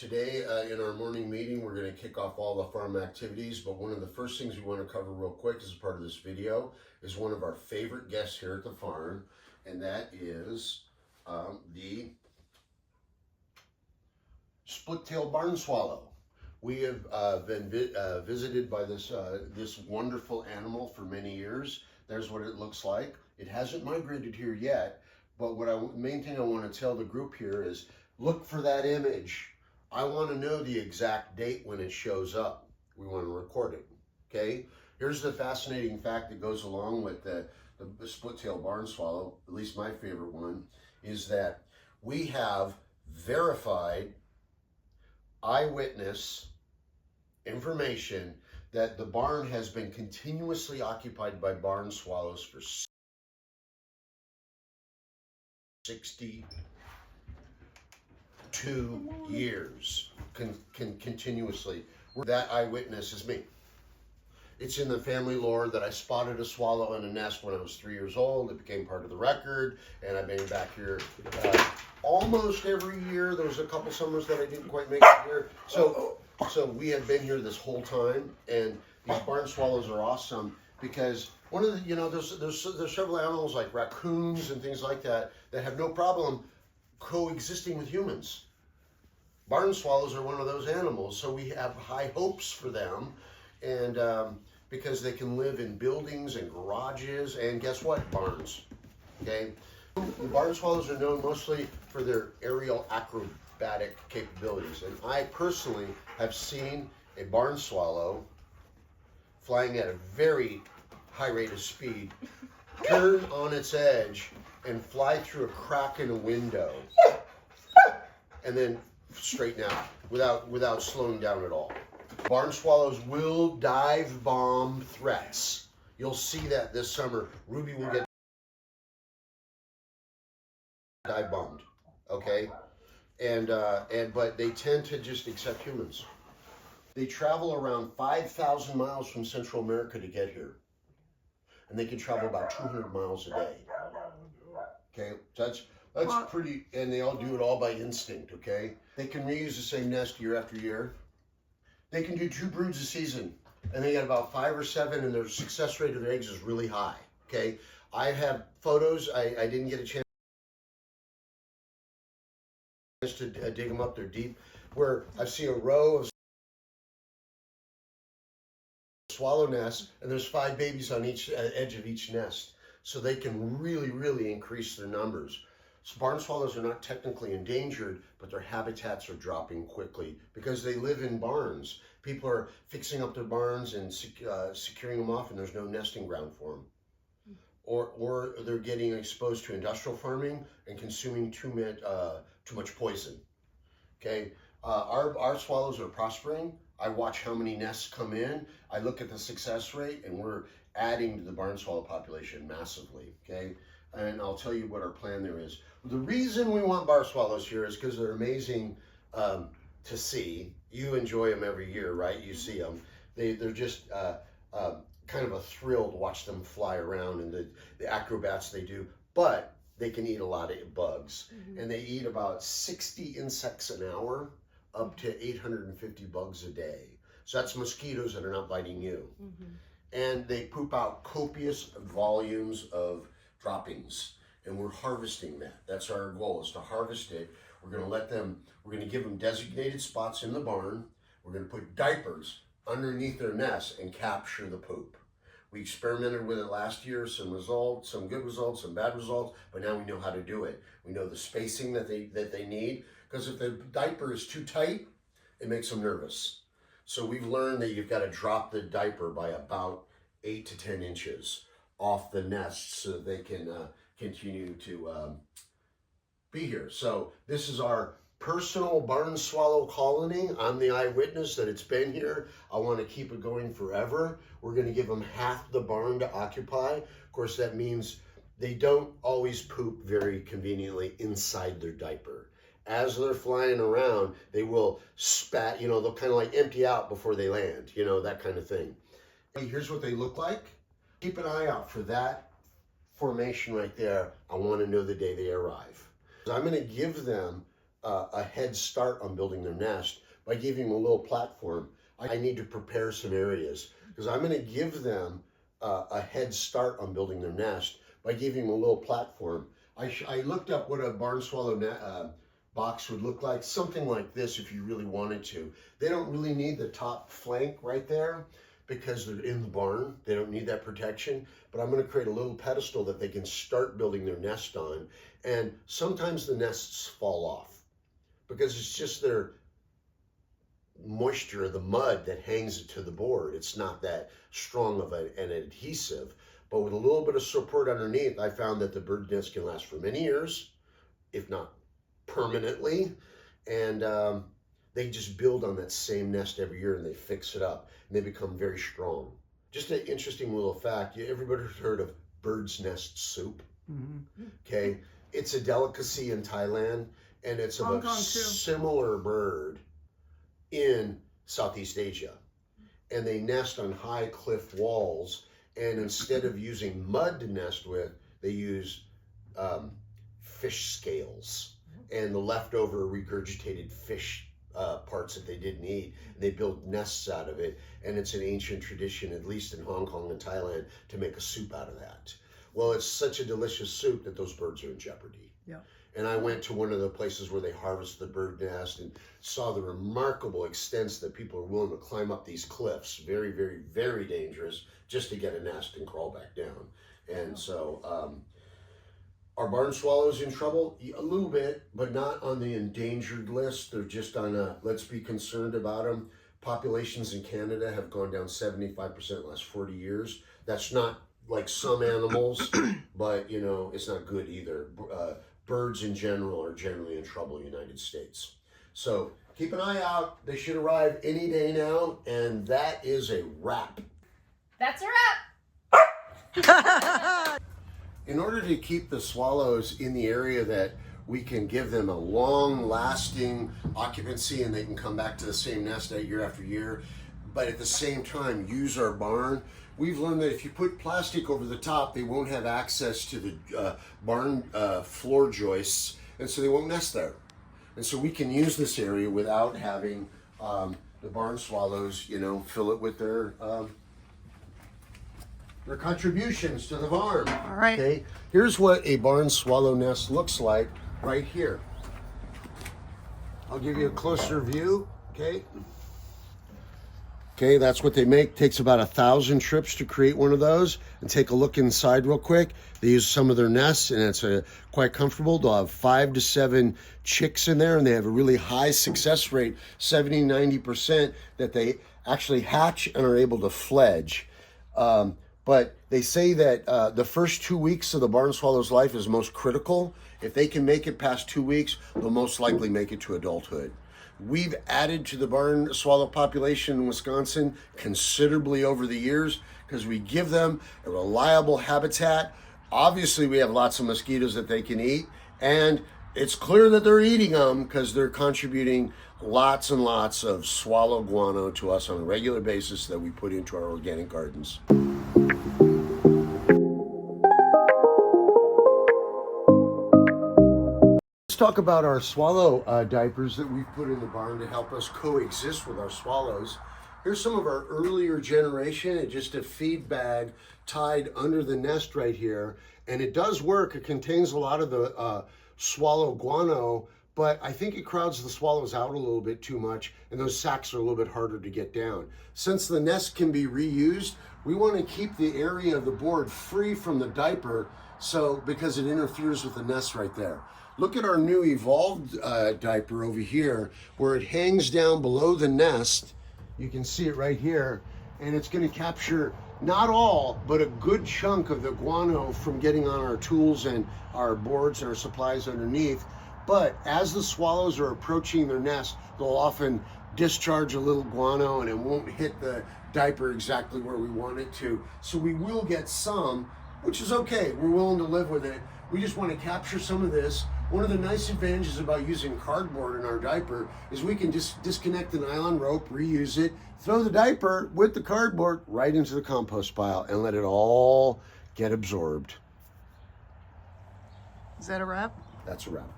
Today in our morning meeting, we're going to kick off all the farm activities, but one of the first things we want to cover real quick as part of this video is one of our favorite guests here at the farm, and that is the split-tailed barn swallow. We have been visited by this wonderful animal for many years. There's what it looks like. It hasn't migrated here yet, but main thing I want to tell the group here is look for that image. I want to know the exact date when it shows up. We want to record it, okay? Here's the fascinating fact that goes along with the split-tailed barn swallow, at least my favorite one, is that we have verified eyewitness information that the barn has been continuously occupied by barn swallows for 62 years, continuously. That eyewitness is me. It's in the family lore that I spotted a swallow in a nest when I was 3 years old. It became part of the record, and I've been back here almost every year. There was a couple summers that I didn't quite make it here. So we have been here this whole time, and these barn swallows are awesome because one of the, there's several animals like raccoons and things like that that have no problem coexisting with humans. Barn swallows are one of those animals, so we have high hopes for them, and because they can live in buildings and garages, and guess what? Barns. Okay? The barn swallows are known mostly for their aerial acrobatic capabilities, and I personally have seen a barn swallow flying at a very high rate of speed turn on its edge and fly through a crack in a window and then straighten out without slowing down at all. Barn swallows will dive bomb threats. You'll see that this summer. Ruby will get dive bombed, okay? But they tend to just accept humans. They travel around 5,000 miles from Central America to get here. And they can travel about 200 miles a day. Okay, that's pretty, and they all do it all by instinct, okay? They can reuse the same nest year after year. They can do 2 broods a season, and they get about 5 or 7, and their success rate of their eggs is really high, okay? I have photos, I didn't get a chance to dig them up, they're deep, where I see a row of swallow nests, and there's 5 babies on each edge of each nest. So they can really increase their numbers. So barn swallows are not technically endangered, but their habitats are dropping quickly because they live in barns. People are fixing up their barns and securing them off, and there's no nesting ground for them. Or they're getting exposed to industrial farming and consuming too much poison. Okay, our swallows are prospering. I watch how many nests come in. I look at the success rate, and we're adding to the barn swallow population massively, okay? And I'll tell you what our plan there is. The reason we want barn swallows here is because they're amazing to see. You enjoy them every year, right? You see them. They're just kind of a thrill to watch them fly around and the acrobats they do. But they can eat a lot of bugs. And they eat about 60 insects an hour, up to 850 bugs a day. So that's mosquitoes that are not biting you. And they poop out copious volumes of droppings, and we're harvesting that. That's our goal, is to harvest it. We're going to give them designated spots in the barn. We're going to put diapers underneath their nests and capture the poop. We experimented with it last year, some results, some good results, some bad results, but now we know how to do it. We know the spacing that they need, because if the diaper is too tight, it makes them nervous. So we've learned that you've got to drop the diaper by about 8 to 10 inches off the nest so that they can continue to be here. So this is our personal barn swallow colony. I'm the eyewitness that it's been here. I want to keep it going forever. We're going to give them half the barn to occupy. Of course, that means they don't always poop very conveniently inside their diaper. As they're flying around, they will spat, they'll kind of like empty out before they land, that kind of thing. Here's what they look like. Keep an eye out for that formation right there. I want to know the day they arrive. I'm going to give them a head start on building their nest by giving them a little platform. I need to prepare some areas because I'm going to give them a head start on building their nest by giving them a little platform. I looked up what a barn swallow box would look like, something like this if you really wanted to. They don't really need the top flank right there because they're in the barn. They don't need that protection, but I'm going to create a little pedestal that they can start building their nest on. And sometimes the nests fall off because it's just their moisture, the mud that hangs it to the board. It's not that strong of an adhesive, but with a little bit of support underneath, I found that the bird nest can last for many years, if not permanently, and they just build on that same nest every year and they fix it up and they become very strong. Just an interesting little fact, everybody's heard of bird's nest soup? Mm-hmm. Okay, it's a delicacy in Thailand and it's of a similar bird in Southeast Asia, and they nest on high cliff walls, and instead of using mud to nest with, they use fish scales and the leftover regurgitated fish parts that they didn't eat, and they build nests out of it. And it's an ancient tradition, at least in Hong Kong and Thailand, to make a soup out of that. Well, it's such a delicious soup that those birds are in jeopardy. Yeah. And I went to one of the places where they harvest the bird nest and saw the remarkable extents that people are willing to climb up these cliffs, very, very, very dangerous, just to get a nest and crawl back down. And so are barn swallows in trouble? A little bit, but not on the endangered list. They're just on a, let's be concerned about them. Populations in Canada have gone down 75% in the last 40 years. That's not like some animals, but you know, it's not good either. Birds in general are generally in trouble in the United States. So keep an eye out. They should arrive any day now, and that is a wrap. That's a wrap. In order to keep the swallows in the area that we can give them a long-lasting occupancy and they can come back to the same nest year after year, but at the same time use our barn, we've learned that if you put plastic over the top, they won't have access to the barn floor joists, and so they won't nest there. And so we can use this area without having the barn swallows, you know, fill it with their contributions to the barn. All right. Okay. Here's what a barn swallow nest looks like right here. I'll give you a closer view. Okay. Okay, that's what they make. Takes about 1,000 trips to create one of those. And take a look inside real quick. They use some of their nests, and it's quite comfortable. They'll have 5 to 7 chicks in there, and they have a really high success rate, 70-90%, that they actually hatch and are able to fledge. But they say that the first 2 weeks of the barn swallow's life is most critical. If they can make it past 2 weeks, they'll most likely make it to adulthood. We've added to the barn swallow population in Wisconsin considerably over the years because we give them a reliable habitat. Obviously, we have lots of mosquitoes that they can eat, and it's clear that they're eating them because they're contributing lots and lots of swallow guano to us on a regular basis that we put into our organic gardens. Talk about our swallow diapers that we've put in the barn to help us coexist with our swallows. Here's some of our earlier generation. It's just a feed bag tied under the nest right here, and it does work. It contains a lot of the swallow guano, but I think it crowds the swallows out a little bit too much, and those sacks are a little bit harder to get down. Since the nest can be reused, we want to keep the area of the board free from the diaper, so because it interferes with the nest right there. Look at our new evolved diaper over here where it hangs down below the nest. You can see it right here, and it's going to capture not all, but a good chunk of the guano from getting on our tools and our boards and our supplies underneath. But as the swallows are approaching their nest, they'll often discharge a little guano and it won't hit the diaper exactly where we want it to. So we will get some, which is okay. We're willing to live with it. We just want to capture some of this. One of the nice advantages about using cardboard in our diaper is we can just disconnect the nylon rope, reuse it, throw the diaper with the cardboard right into the compost pile and let it all get absorbed. Is that a wrap? That's a wrap.